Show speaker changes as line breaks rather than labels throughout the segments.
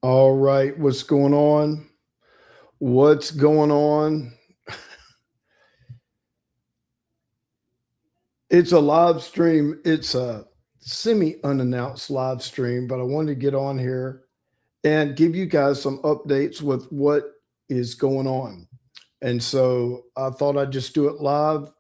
All right, what's going on? What's going on? It's a live stream. It's a semi-unannounced live stream, but I wanted to get on here and give you guys some updates with what is going on. And so I thought I'd just do it live,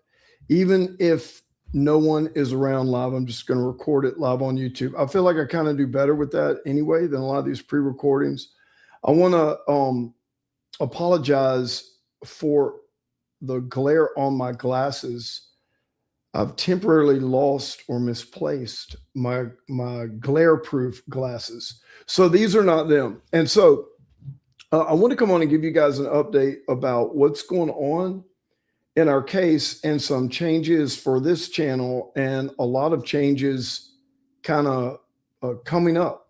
even if no one is around live. I'm just going to record it live on YouTube. I feel like I kind of do better with that anyway than a lot of these pre-recordings. I want to apologize for the glare on my glasses. I've temporarily lost or misplaced my glare proof glasses. So these are not them. And so I want to come on and give you guys an update about what's going on in our case and some changes for this channel and a lot of changes kind of coming up.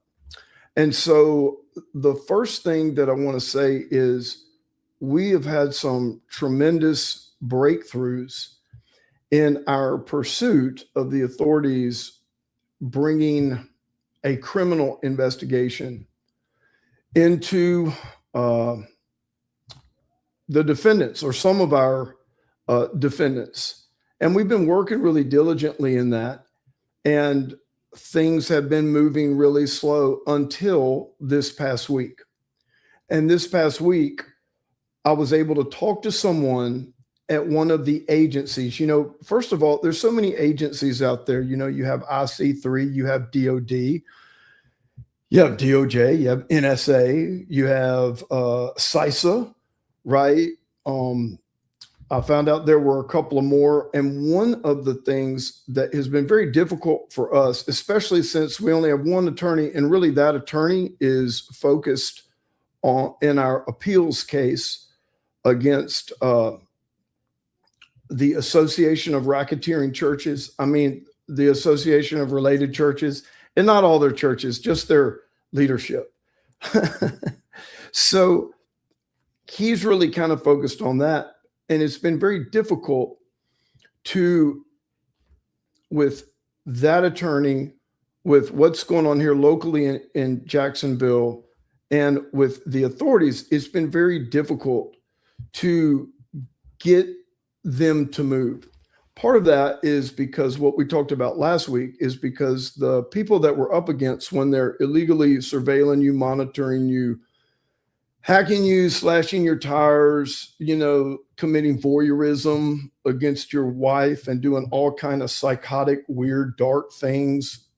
And so the first thing that I want to say is we have had some tremendous breakthroughs in our pursuit of the authorities bringing a criminal investigation into the defendants or some of our defendants. And we've been working really diligently in that. And things have been moving really slow until this past week. And this past week, I was able to talk to someone at one of the agencies. First of all, there's so many agencies out there. You have IC3, you have DOD, you have DOJ, you have NSA, you have CISA, right? I found out there were a couple of more. And one of the things that has been very difficult for us, especially since we only have one attorney, and really that attorney is focused on in our appeals case against the Association of Racketeering Churches. I mean, the Association of Related Churches, and not all their churches, just their leadership. So he's really kind of focused on that. And it's been very difficult with that attorney, with what's going on here locally in Jacksonville, and with the authorities. It's been very difficult to get them to move. Part of that is because what we talked about last week is because the people that we're up against when they're illegally surveilling you, monitoring you, hacking you, slashing your tires, committing voyeurism against your wife and doing all kind of psychotic, weird, dark things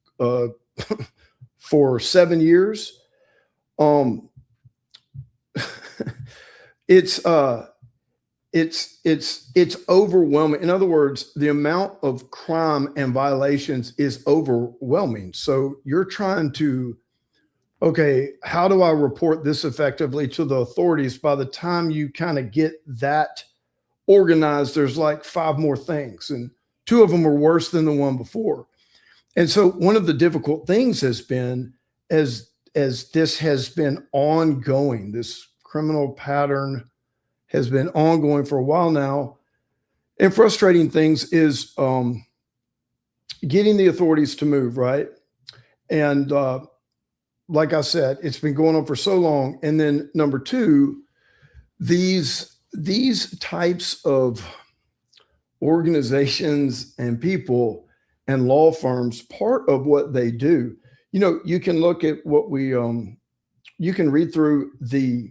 for 7 years. It's overwhelming. In other words, the amount of crime and violations is overwhelming. So you're trying to, okay, how do I report this effectively to the authorities? By the time you kind of get that organized, there's like 5 more things, and 2 of them are worse than the one before. And so one of the difficult things has been, as this has been ongoing, this criminal pattern has been ongoing for a while now, and frustrating things is getting the authorities to move, right? And like I said, it's been going on for so long. And then number 2, these types of organizations and people and law firms, part of what they do, you can look at what you can read through the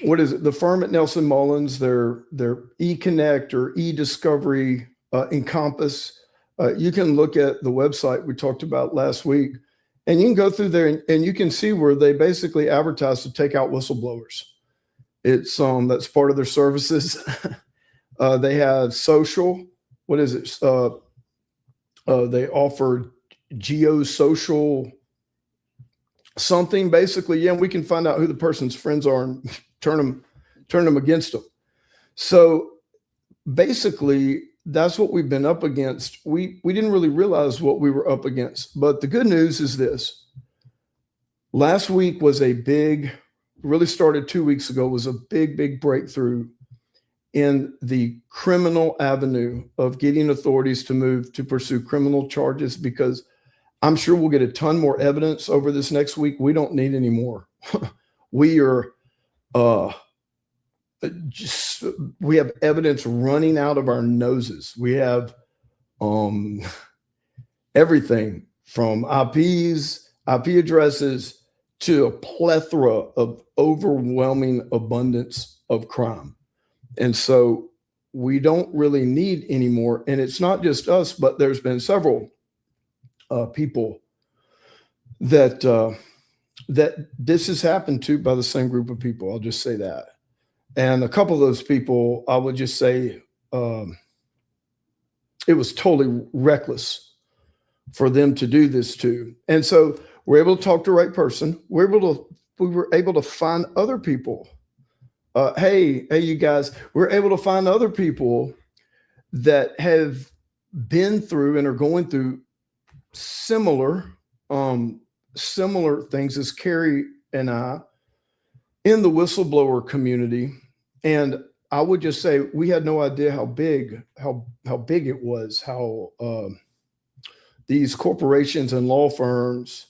what is it? The firm at Nelson Mullins, their eConnect or eDiscovery, Encompass. You can look at the website we talked about last week, and you can go through there and you can see where they basically advertise to take out whistleblowers. It's that's part of their services. They have social. What is it? They offer geosocial something, basically. Yeah, we can find out who the person's friends are and turn them against them. So basically, that's what we've been up against. We didn't really realize what we were up against. But the good news is this. Last week was really started 2 weeks ago, was a big breakthrough in the criminal avenue of getting authorities to move to pursue criminal charges, because I'm sure we'll get a ton more evidence over this next week. We don't need any more. We are uh, just we have evidence running out of our noses. We have um, everything from IPs, IP addresses, to a plethora of overwhelming abundance of crime. And so we don't really need any more. And it's not just us, but there's been several people that that this has happened to by the same group of people. I'll just say that. And a couple of those people, I would just say it was totally reckless for them to do this to. And so we're able to talk to the right person. We were able to find other people. Hey, you guys, we're able to find other people that have been through and are going through similar similar things as Carrie and I in the whistleblower community. And I would just say we had no idea how big it was, how these corporations and law firms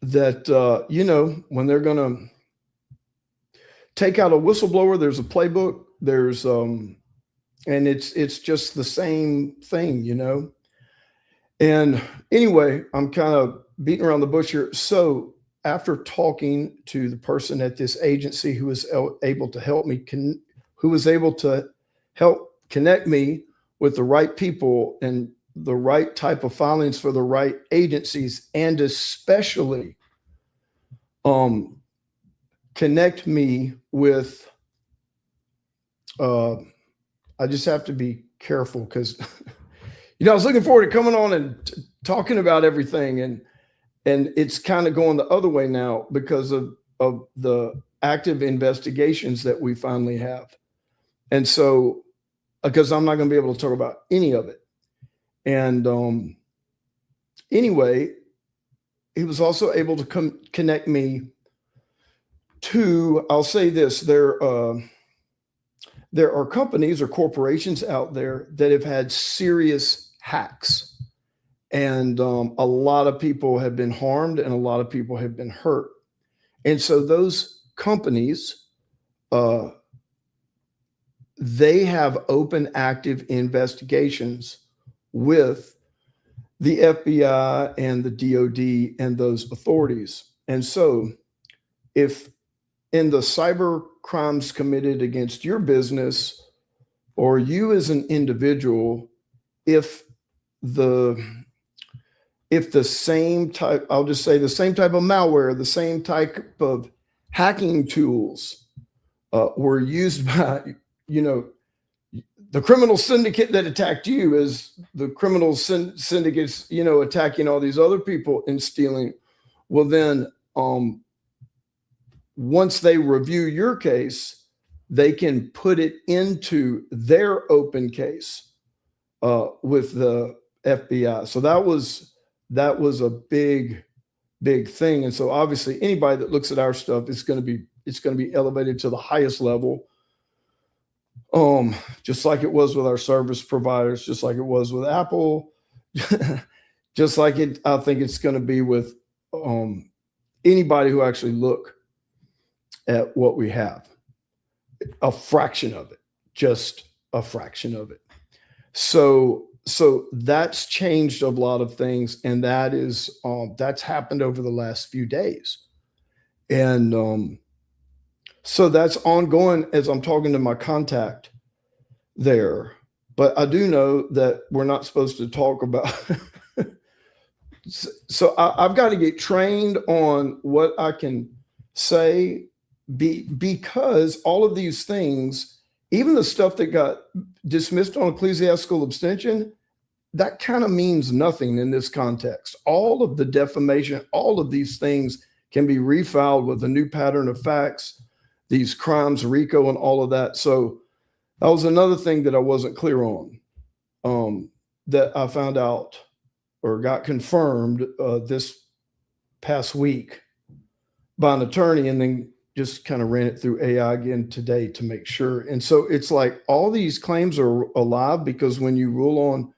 that when they're going to take out a whistleblower, there's a playbook, there's and it's just the same thing. And anyway, I'm kind of beating around the bush here. So after talking to the person at this agency who was able to help me, who was able to help connect me with the right people and the right type of filings for the right agencies, and especially connect me with, I just have to be careful because, I was looking forward to coming on and talking about everything. And it's kind of going the other way now because of the active investigations that we finally have. And so, because I'm not going to be able to talk about any of it. And anyway, he was also able to connect me to, I'll say this, there are companies or corporations out there that have had serious hacks. And a lot of people have been harmed and a lot of people have been hurt. And so those companies, they have open, active investigations with the FBI and the DOD and those authorities. And so if in the cyber crimes committed against your business or you as an individual, if the same type, I'll just say the same type of malware, the same type of hacking tools were used by, the criminal syndicate that attacked you as the criminal syndicates, attacking all these other people and stealing. Well, then once they review your case, they can put it into their open case with the FBI. So that was a big thing. And so obviously anybody that looks at our stuff is going to be elevated to the highest level. Just like it was with our service providers, just like it was with Apple, just like I think it's going to be with anybody who actually look at what we have. A fraction of it, just a fraction of it. So that's changed a lot of things, and that's happened over the last few days. And so that's ongoing as I'm talking to my contact there. But I do know that we're not supposed to talk about. So I've got to get trained on what I can say because all of these things, even the stuff that got dismissed on ecclesiastical abstention, that kind of means nothing in this context. All of the defamation, all of these things can be refiled with a new pattern of facts, these crimes, RICO and all of that. So that was another thing that I wasn't clear on, that I found out or got confirmed this past week by an attorney, and then just kind of ran it through AI again today to make sure. And so it's like all these claims are alive because when you rule on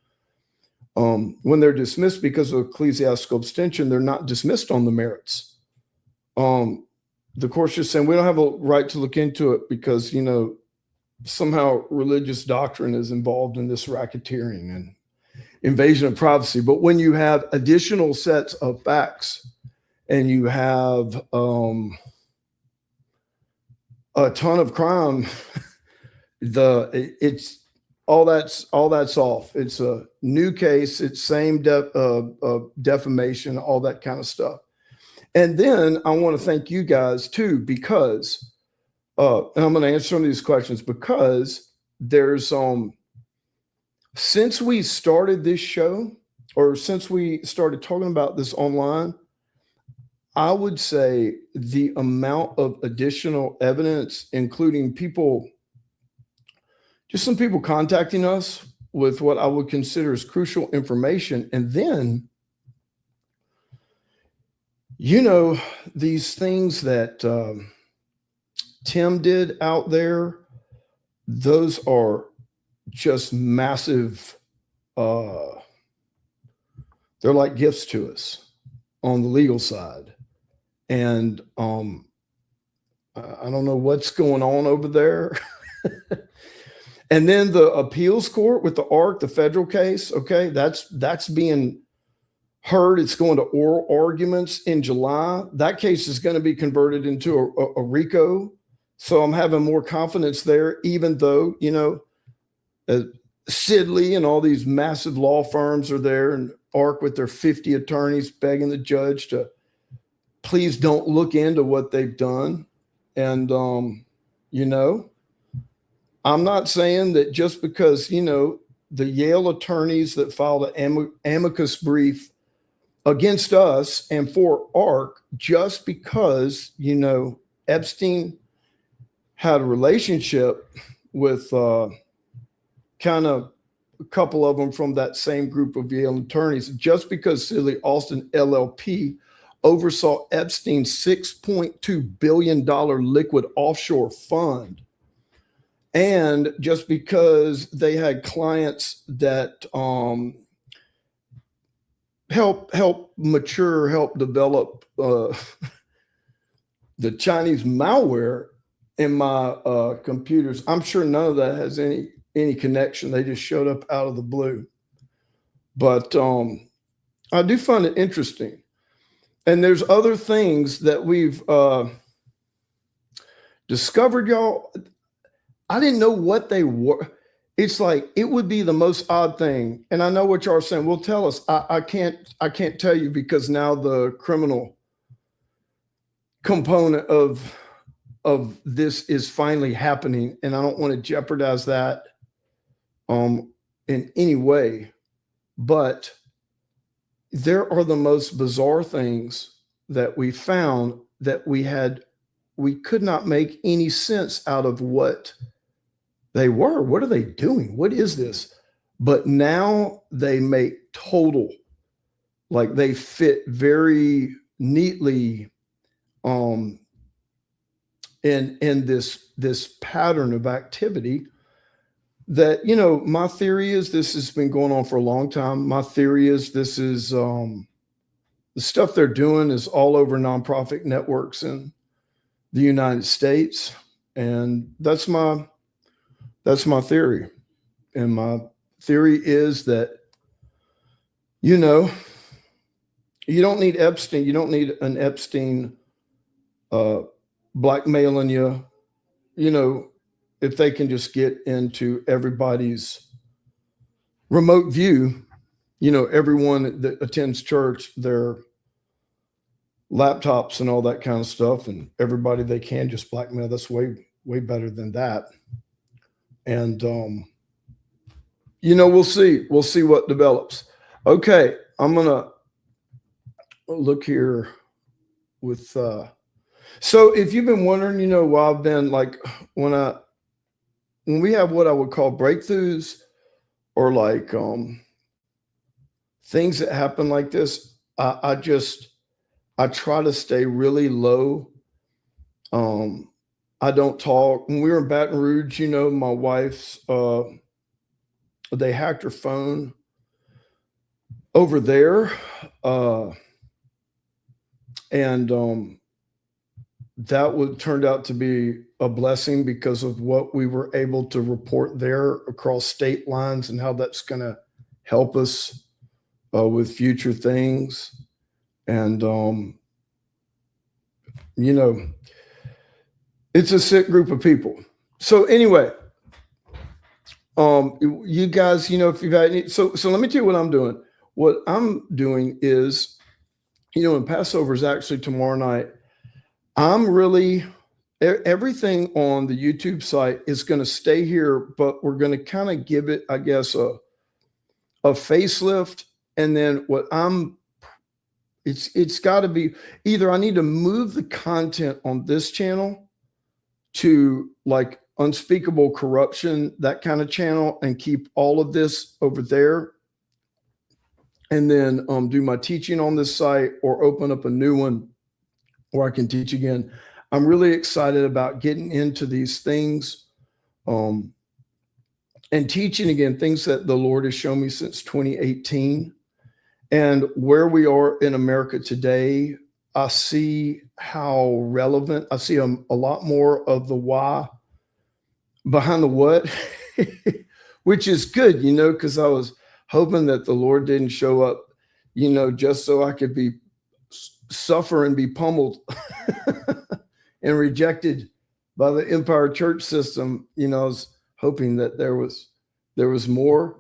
when they're dismissed because of ecclesiastical abstention, they're not dismissed on the merits. The court's just saying we don't have a right to look into it because, somehow religious doctrine is involved in this racketeering and invasion of privacy. But when you have additional sets of facts and you have a ton of crime, it's all that's off. It's a new case. It's same defamation, all that kind of stuff. And then I want to thank you guys too, because and I'm going to answer some of these questions because there's since we started this show, or since we started talking about this online, I would say the amount of additional evidence, including some people contacting us with what I would consider as crucial information. And then, these things that Tim did out there, those are just massive. They're like gifts to us on the legal side. And I don't know what's going on over there. And then the appeals court with the ARC, the federal case, okay, that's being heard. It's going to oral arguments in July. That case is going to be converted into a RICO. So I'm having more confidence there, even though, Sidley and all these massive law firms are there, and ARC with their 50 attorneys begging the judge to please don't look into what they've done. And, I'm not saying that just because, the Yale attorneys that filed an amicus brief against us and for ARC, just because, Epstein had a relationship with kind of a couple of them from that same group of Yale attorneys, just because Sidley Austin LLP oversaw Epstein's $6.2 billion liquid offshore fund. And just because they had clients that help develop the Chinese malware in my computers, I'm sure none of that has any connection. They just showed up out of the blue. But I do find it interesting. And there's other things that we've discovered, y'all. I didn't know what they were. It's like, it would be the most odd thing. And I know what y'all are saying. Well, tell us. I can't tell you because now the criminal component of this is finally happening. And I don't want to jeopardize that in any way. But there are the most bizarre things that we found that we could not make any sense out of what they were. What are they doing? What is this? But now they make total, like they fit very neatly in this pattern of activity that, my theory is this has been going on for a long time. My theory is this is the stuff they're doing is all over nonprofit networks in the United States. And that's my theory. And my theory is that, you don't need Epstein. You don't need an Epstein blackmailing you, if they can just get into everybody's remote view, everyone that attends church, their laptops and all that kind of stuff, and everybody they can just blackmail. That's way, way better than that. And, we'll see. We'll see what develops. Okay, I'm going to look here with, so if you've been wondering, why I've been like, when we have what I would call breakthroughs or like things that happen like this, I try to stay really low. I don't talk. When we were in Baton Rouge, my wife's, they hacked her phone. over there. And that turned out to be a blessing because of what we were able to report there across state lines and how that's going to help us with future things. And, you know, it's a sick group of people. So anyway, you guys, you know, if you've had any, so let me tell you what I'm doing. What I'm doing is, you know, and Passover is actually tomorrow night. I'm really, everything on the YouTube site is going to stay here, but we're going to kind of give it, I guess, a facelift. And then it's got to be either I need to move the content on this channel to like unspeakable corruption, that kind of channel, and keep all of this over there. And then do my teaching on this site, or open up a new one where I can teach again. I'm really excited about getting into these things and teaching again, things that the Lord has shown me since 2018. And where we are in America today, I see how relevant, I see a lot more of the why behind the what, which is good, you know, because I was hoping that the Lord didn't show up, you know, just so I could suffer and be pummeled and rejected by the Empire Church system. You know, I was hoping that there was more,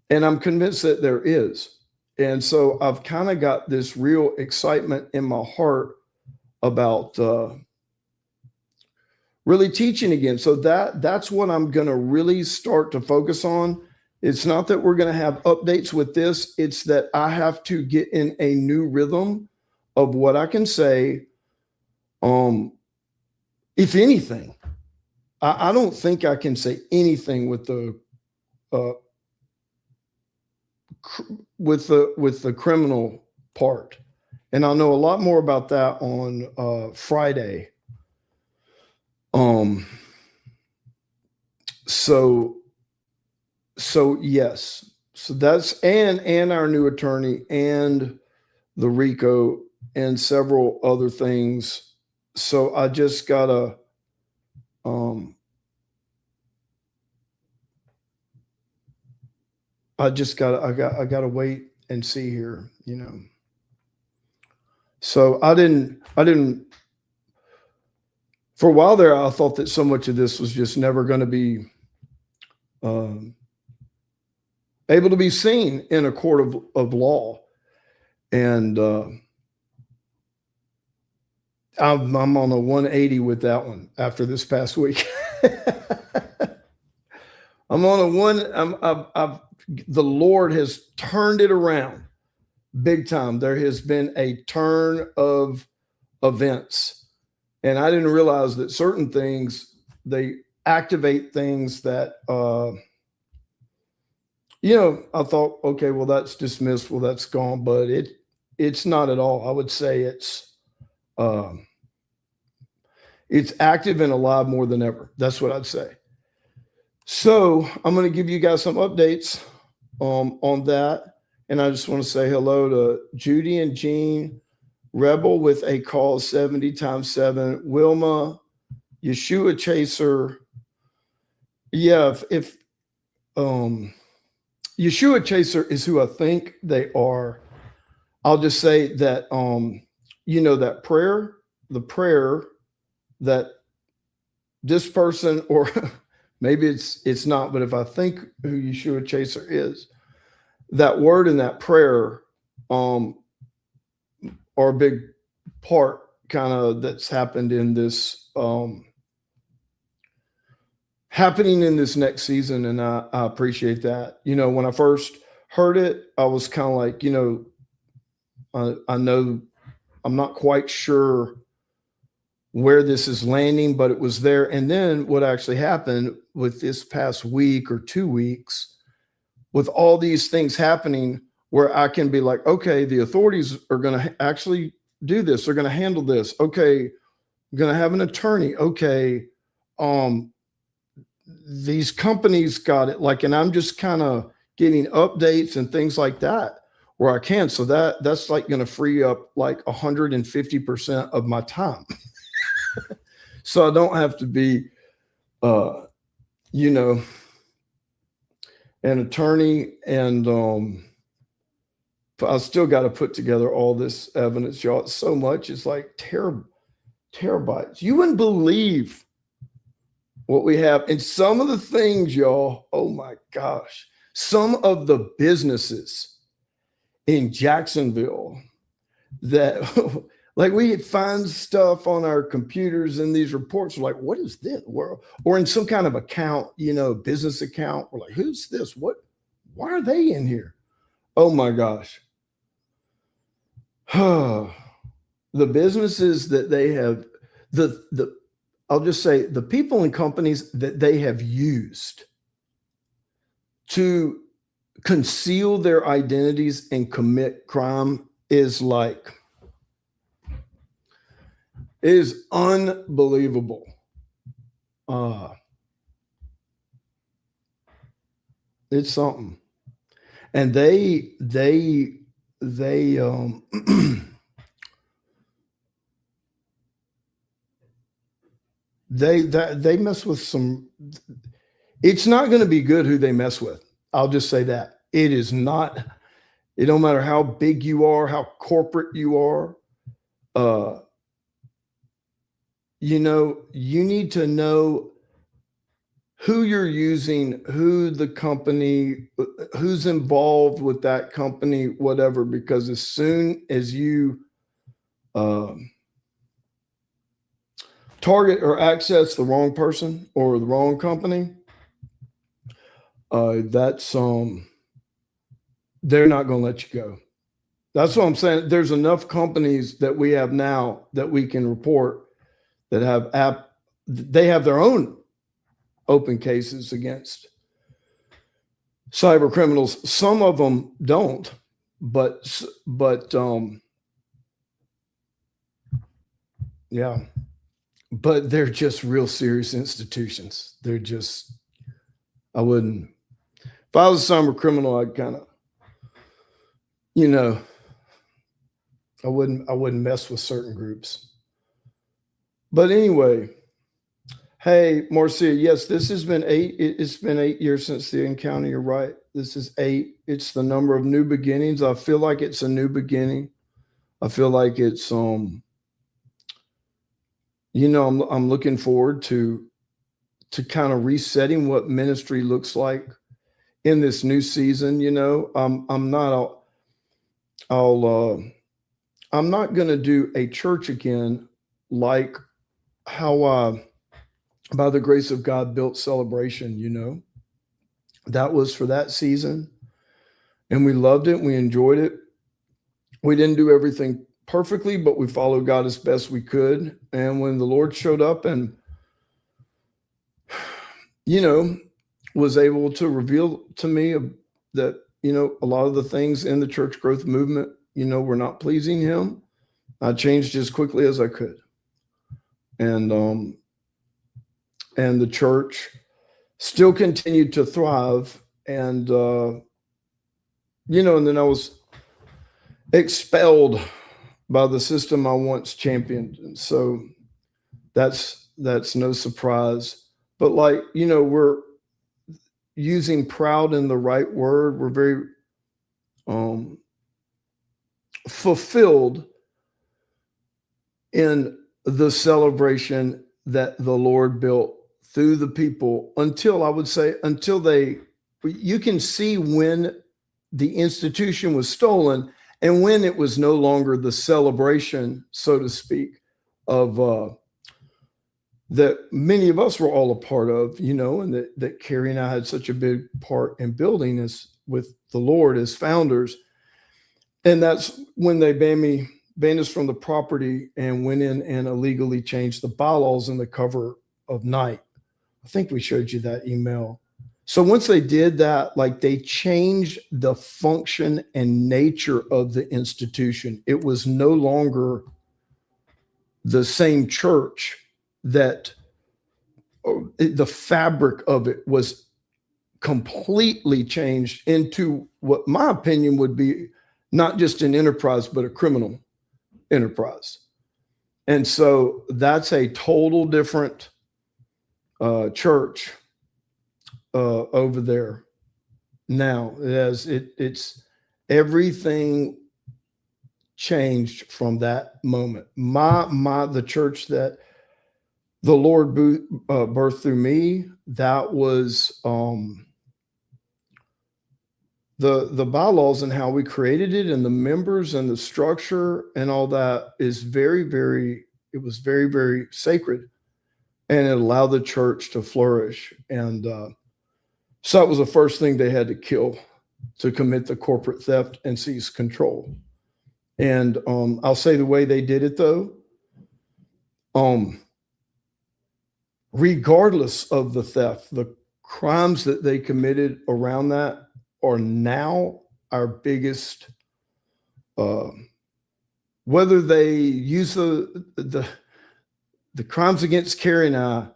and I'm convinced that there is. And so I've kind of got this real excitement in my heart about really teaching again. So that's what I'm going to really start to focus on. It's not that we're going to have updates with this. It's that I have to get in a new rhythm of what I can say. If anything, I don't think I can say anything with the criminal part, and I'll know a lot more about that on Friday. So yes, so that's and our new attorney and the RICO and several other things. So I just gotta I gotta wait and see here, you know. So I didn't for a while there, I thought that so much of this was just never going to be able to be seen in a court of law. And I'm on a 180 with that one after this past week. I'm on a the Lord has turned it around big time. There has been a turn of events. And I didn't realize that certain things, they activate things that, you know, I thought, okay, well, that's dismissed. Well, that's gone. But it's not at all. I would say it's active and alive more than ever. That's what I'd say. So I'm going to give you guys some updates on that. And I just want to say hello to Judy and Jean, Rebel with a call 70 times 7, Wilma, Yeshua Chaser. Yeah, if Yeshua Chaser is who I think they are, I'll just say that you know, that prayer, the prayer that this person, or maybe it's not, but if I think who Yeshua Chaser is, that word and that prayer are a big part kind of that's happened in this happening in this next season. And I appreciate that. You know, when I first heard it, I was kind of like, you know, I know I'm not quite sure where this is landing, but it was there. And then what actually happened with this past week or 2 weeks, with all these things happening, where I can be like, okay, the authorities are going to actually do this. They're going to handle this. Okay, I'm going to have an attorney. Okay, these companies got it. Like, and I'm just kind of getting updates and things like that, where I can. So that's like going to free up like 150% of my time. So I don't have to be, you know, an attorney, and I still got to put together all this evidence, y'all. It's so much. It's like terabytes. You wouldn't believe what we have. And some of the things, y'all, oh my gosh, some of the businesses in Jacksonville that like we find stuff on our computers in these reports. We're like, what is this? Or in some kind of account, business account. We're like, who's this? Why are they in here? Oh my gosh. The businesses that they have, I'll just say the people and companies that they have used to conceal their identities and commit crime is unbelievable. It's something. And they they mess with some. It's not going to be good who they mess with. I'll just say that. It is not. It don't matter how big you are, how corporate you are. You need to know who you're using, who the company, who's involved with that company, whatever, because as soon as you target or access the wrong person or the wrong company, that's they're not going to let you go. That's what I'm saying. There's enough companies that we have now that we can report that they have their own open cases against cyber criminals. Some of them don't, but yeah, but they're just real serious institutions. They're just, I wouldn't, if I was a cyber criminal, I'd kind of, I wouldn't mess with certain groups. But anyway, hey, Marcia, yes, this has been 8. It's been 8 years since the encounter. You're right. This is 8. It's the number of new beginnings. I feel like it's a new beginning. I feel like it's, I'm looking forward to kind of resetting what ministry looks like in this new season. I'm not going to do a church again like how by the grace of God built Celebration. That was for that season, and we loved it. We enjoyed it. We didn't do everything perfectly, but we followed God as best we could. And when the Lord showed up and was able to reveal to me that a lot of the things in the church growth movement were not pleasing him, I changed as quickly as I could. And the church still continued to thrive. And, and then I was expelled by the system I once championed. And so that's no surprise. But we're using proud in the right word. We're very fulfilled in the celebration that the Lord built through the people until you can see when the institution was stolen and when it was no longer the celebration, so to speak, of that many of us were all a part of, and that Carrie and I had such a big part in building this with the Lord as founders. And that's when they banned us from the property and went in and illegally changed the bylaws in the cover of night. I think we showed you that email. So once they did that, they changed the function and nature of the institution. It was no longer the same church. That the fabric of it was completely changed into what my opinion would be not just an enterprise, but a criminal enterprise. And so that's a total different church over there now. It's everything changed from that moment. The church that the Lord birthed through me, that was the bylaws and how we created it, and the members and the structure and all that is it was very, very sacred, and it allowed the church to flourish. And so that was the first thing they had to kill to commit the corporate theft and seize control. And I'll say the way they did it, though, regardless of the theft, the crimes that they committed around that are now our biggest. Whether they use the crimes against Carrie and I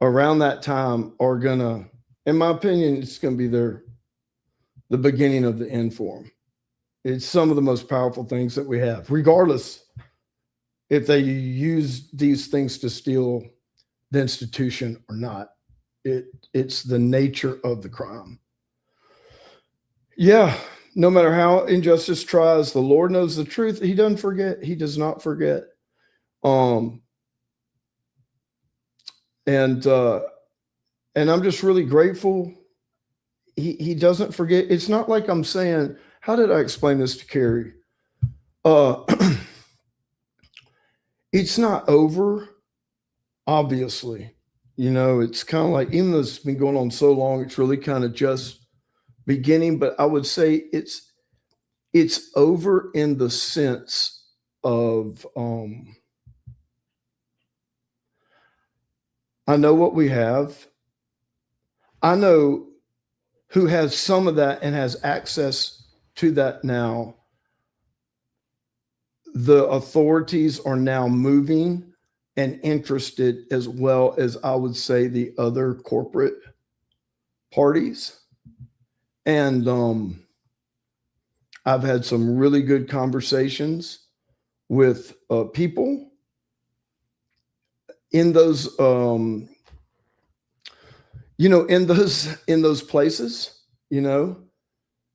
around that time are gonna, in my opinion, it's gonna be the beginning of the end for them. It's some of the most powerful things that we have, regardless if they use these things to steal the institution or not. It's the nature of the crime. Yeah, no matter how injustice tries, the Lord knows the truth. He doesn't forget. He does not forget. And I'm just really grateful. He doesn't forget. It's not like I'm saying, how did I explain this to Carrie? It's not over, obviously. You know, it's kind of like, even though it's been going on so long, it's really kind of just beginning. But I would say it's over in the sense of I know what we have. I know who has some of that and has access to that now. The authorities are now moving and interested, as well as, I would say, the other corporate parties. And I've had some really good conversations with people in those, in those places,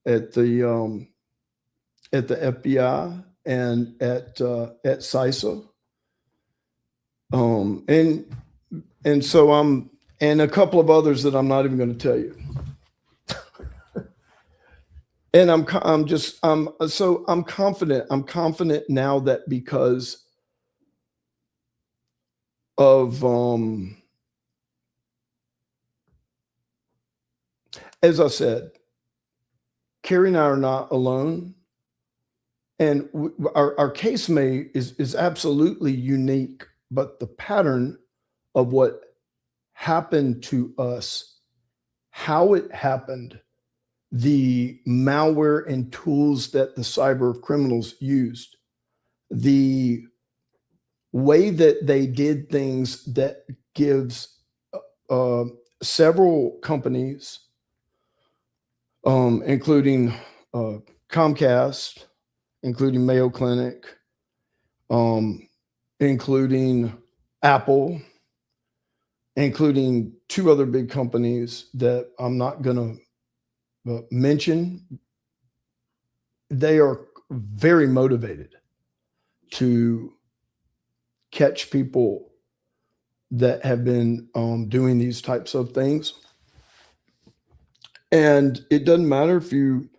at the FBI and at CISA. And so and a couple of others that I'm not even going to tell you. And I'm confident. I'm confident now that because of, as I said, Carrie and I are not alone. And our case is absolutely unique, but the pattern of what happened to us, how it happened, the malware and tools that the cyber criminals used, the way that they did things that gives several companies, including Comcast, including Mayo Clinic, including Apple, including two other big companies that I'm not going to mention. They are very motivated to catch people that have been doing these types of things. And it doesn't matter if you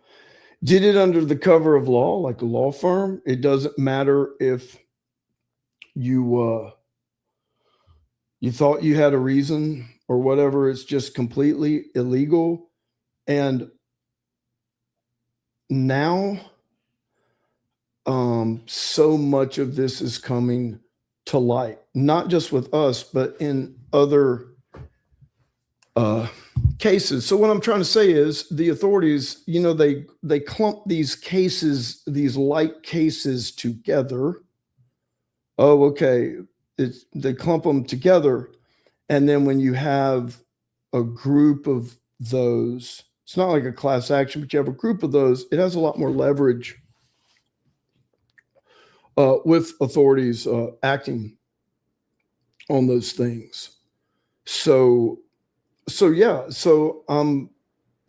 did it under the cover of law, like a law firm. It doesn't matter if you thought you had a reason or whatever. It's just completely illegal. And now so much of this is coming to light, not just with us, but in other cases. So what I'm trying to say is the authorities, they clump these cases, these light cases together. Oh, okay. They clump them together. And then when you have a group of those, it's not like a class action, but you have a group of those, it has a lot more leverage with authorities acting on those things. So yeah. So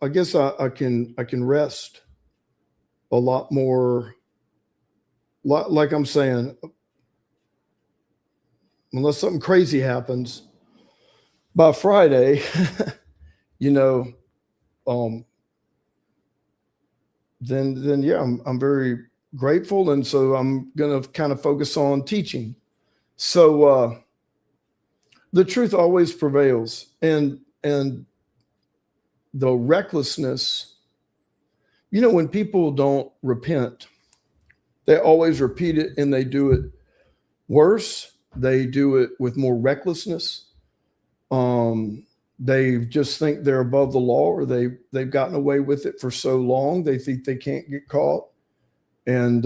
I guess I can rest a lot more. Like I'm saying, unless something crazy happens by Friday, you know, um, then yeah, I'm very grateful, and so I'm gonna kind of focus on teaching. So the truth always prevails, and the recklessness. When people don't repent, they always repeat it, and they do it worse. They do it with more recklessness. They just think they're above the law, or they've gotten away with it for so long they think they can't get caught, and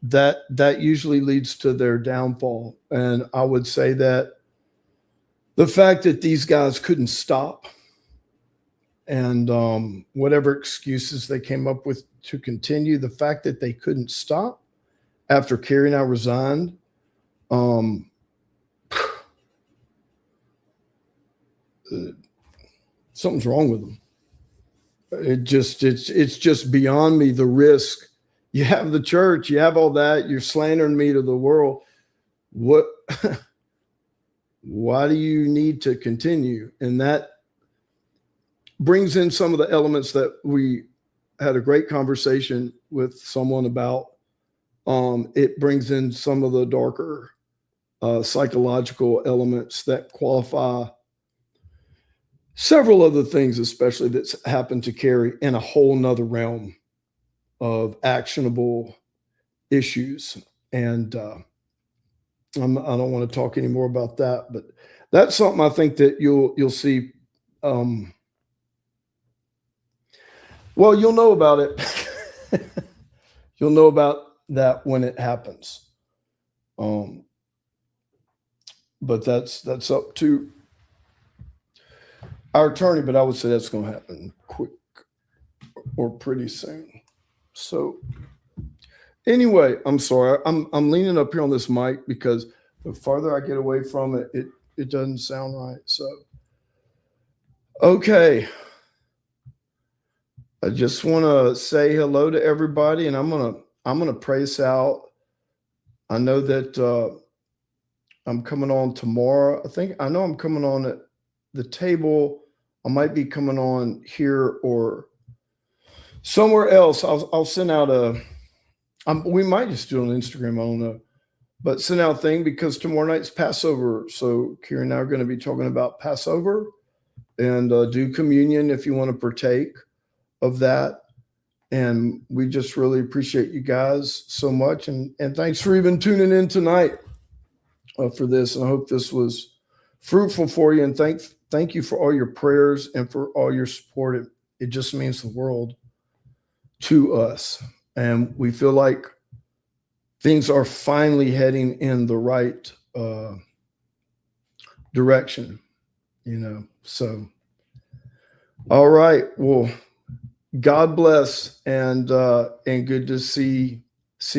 that usually leads to their downfall. And I would say that the fact that these guys couldn't stop, and whatever excuses they came up with to continue, the fact that they couldn't stop after Kerry and I resigned, something's wrong with them. It's just beyond me, the risk. You have the church, you have all that, you're slandering me to the world. What? Why do you need to continue? And that brings in some of the elements that we had a great conversation with someone about. It brings in some of the darker psychological elements that qualify several other things, especially that's happened to Kerry, in a whole nother realm of actionable issues. And I don't want to talk anymore about that, but that's something I think that you'll see. Well, you'll know about it. You'll know about that when it happens. But that's up to our attorney, but I would say that's going to happen quick or pretty soon. So anyway, I'm sorry. I'm leaning up here on this mic because the farther I get away from it, it doesn't sound right. So okay. I just want to say hello to everybody, and I'm gonna pray us out. I know that I'm coming on tomorrow. I know I'm coming on at the table. I might be coming on here or somewhere else. I'll send out we might just do it on Instagram. I don't know, but send out a thing because tomorrow night's Passover. So Kieran and I are going to be talking about Passover and do communion if you want to partake of that. And we just really appreciate you guys so much. And thanks for even tuning in tonight for this. And I hope this was fruitful for you. And thank you for all your prayers and for all your support. It just means the world to us. And we feel like things are finally heading in the right direction, So, all right. Well, God bless, and good to see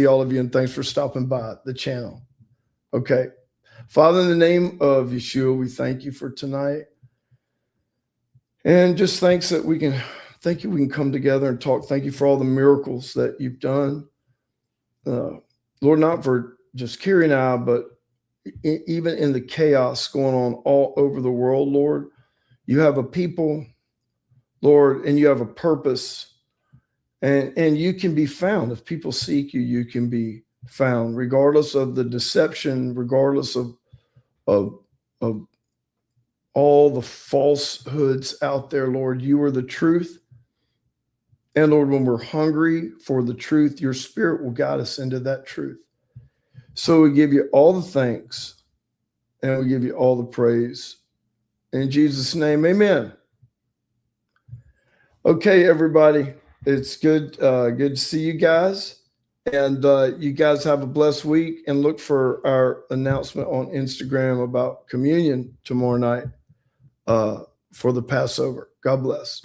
all of you, and thanks for stopping by the channel. Okay. Father, in the name of Yeshua, we thank you for tonight. And just thanks that we can come together and talk. Thank you for all the miracles that you've done. Lord, not for just Kerry and I, but even in the chaos going on all over the world, Lord, you have a people, Lord, and you have a purpose, and you can be found. If people seek you, you can be found, regardless of the deception, regardless of all the falsehoods out there, Lord. You are the truth. And Lord, when we're hungry for the truth, your Spirit will guide us into that truth. So we give you all the thanks and we give you all the praise. In Jesus' name, amen. Okay, everybody. It's good to see you guys. And you guys have a blessed week, and look for our announcement on Instagram about communion tomorrow night for the Passover. God bless.